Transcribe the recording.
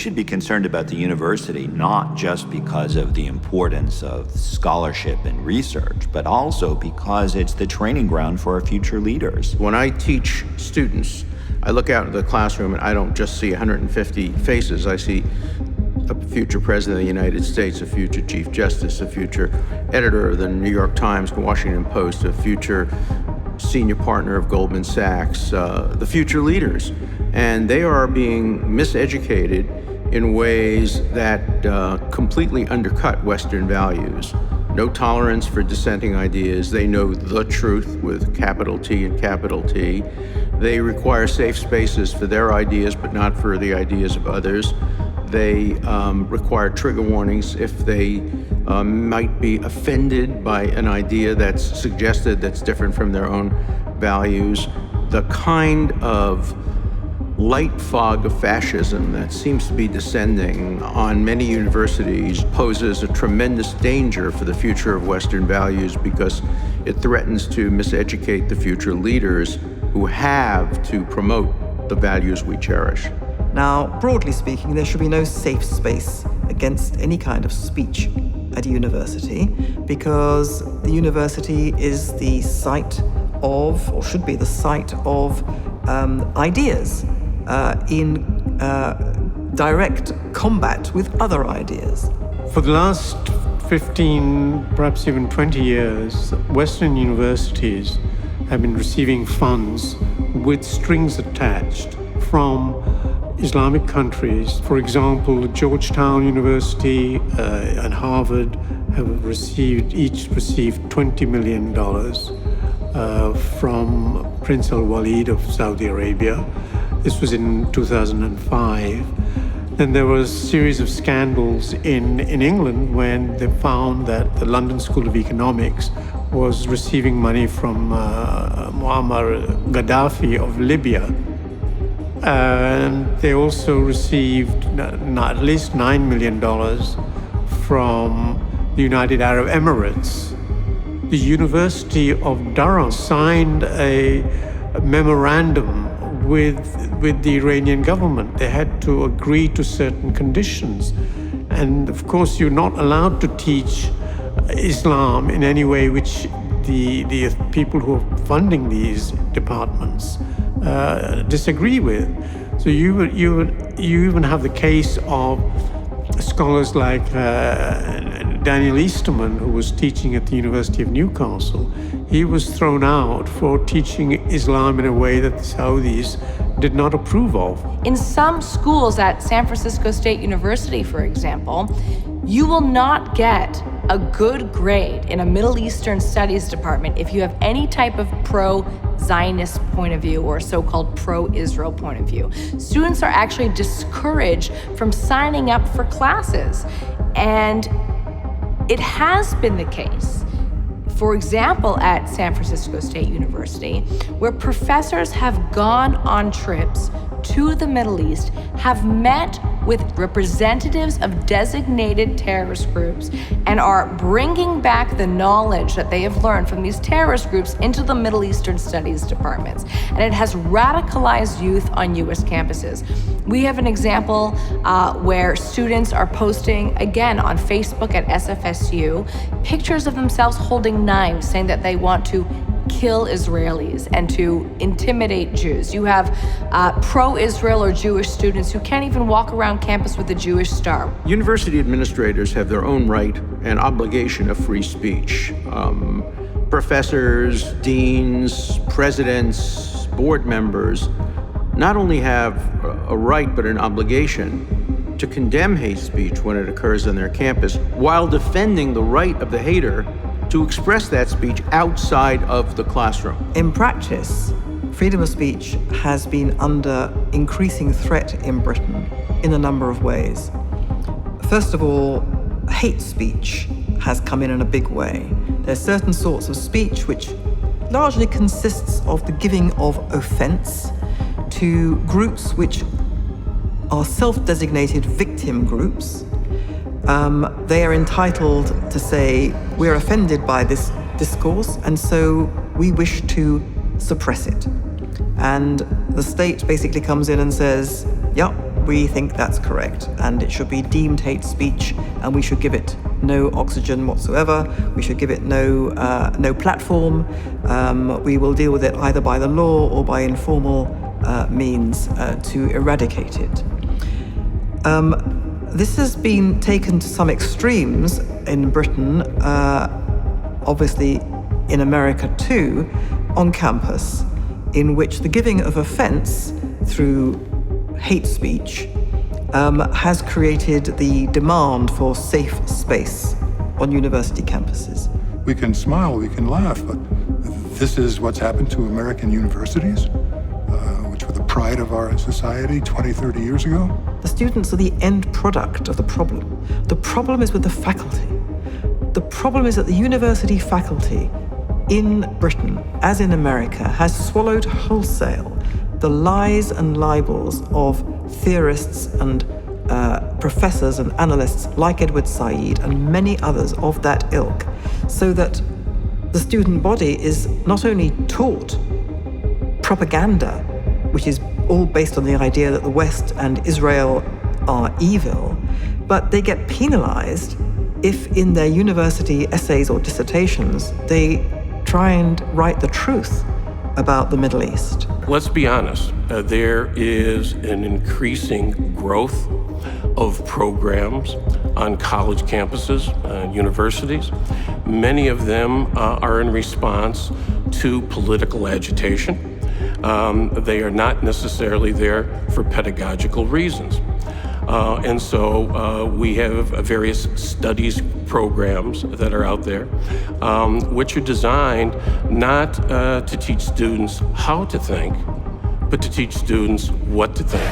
Should be concerned about the university not just because of the importance of scholarship and research, but also because it's the training ground for our future leaders. When I teach students, I look out into the classroom and I don't just see 150 faces. I see a future president of the United States, a future chief justice, a future editor of the New York Times, Washington Post, a future senior partner of Goldman Sachs, the future leaders. And they are being miseducated in ways that completely undercut Western values. No tolerance for dissenting ideas. They know the truth with capital T and capital T. They require safe spaces for their ideas, but not for the ideas of others. They require trigger warnings if they might be offended by an idea that's suggested that's different from their own values. The kind of light fog of fascism that seems to be descending on many universities poses a tremendous danger for the future of Western values because it threatens to miseducate the future leaders who have to promote the values we cherish. Now, broadly speaking, there should be no safe space against any kind of speech at a university because the university is the site of, or should be the site of, ideas in direct combat with other ideas. For the last 15, perhaps even 20 years, Western universities have been receiving funds with strings attached from Islamic countries. For example, Georgetown University and Harvard have each received $20 million from Prince Al-Walid of Saudi Arabia. This was in 2005. Then there was a series of scandals in England when they found that the London School of Economics was receiving money from Muammar Gaddafi of Libya. And they also received at least $9 million from the United Arab Emirates. The University of Durham signed a memorandum with the Iranian government. They had to agree to certain conditions. And of course, you're not allowed to teach Islam in any way which the people who are funding these departments disagree with. So you even have the case of scholars like Daniel Easterman, who was teaching at the University of Newcastle. He was thrown out for teaching Islam in a way that the Saudis did not approve of. In some schools at San Francisco State University, for example, you will not get a good grade in a Middle Eastern Studies department if you have any type of pro-Zionist point of view or so-called pro-Israel point of view. Students are actually discouraged from signing up for classes. And it has been the case, for example, at San Francisco State University, where professors have gone on trips to the Middle East, have met with representatives of designated terrorist groups, and are bringing back the knowledge that they have learned from these terrorist groups into the Middle Eastern Studies departments. And it has radicalized youth on US campuses. We have an example where students are posting, again, on Facebook at SFSU, pictures of themselves holding knives, saying that they want to kill Israelis and to intimidate Jews. You have pro-Israel or Jewish students who can't even walk around campus with a Jewish star. University administrators have their own right and obligation of free speech. Professors, deans, presidents, board members not only have a right but an obligation to condemn hate speech when it occurs on their campus while defending the right of the hater to express that speech outside of the classroom. In practice, freedom of speech has been under increasing threat in Britain in a number of ways. First of all, hate speech has come in a big way. There are certain sorts of speech which largely consists of the giving of offense to groups which are self-designated victim groups. They are entitled to say, we're offended by this discourse, and so we wish to suppress it. And the state basically comes in and says, yeah, we think that's correct, and it should be deemed hate speech, and we should give it no oxygen whatsoever. We should give it no platform. We will deal with it either by the law or by informal means to eradicate it. This has been taken to some extremes in Britain, obviously in America too, on campus, in which the giving of offense through hate speech has created the demand for safe space on university campuses. We can smile, we can laugh, but this is what's happened to American universities, which were the pride of our society 20, 30 years ago. The students are the end product of the problem. The problem is with the faculty. The problem is that the university faculty in Britain, as in America, has swallowed wholesale the lies and libels of theorists and professors and analysts like Edward Said and many others of that ilk, so that the student body is not only taught propaganda, which is all based on the idea that the West and Israel are evil, but they get penalized if in their university essays or dissertations they try and write the truth about the Middle East. Let's be honest, there is an increasing growth of programs on college campuses and universities. Many of them are in response to political agitation. They are not necessarily there for pedagogical reasons. And so we have various studies programs that are out there, which are designed not to teach students how to think, but to teach students what to think.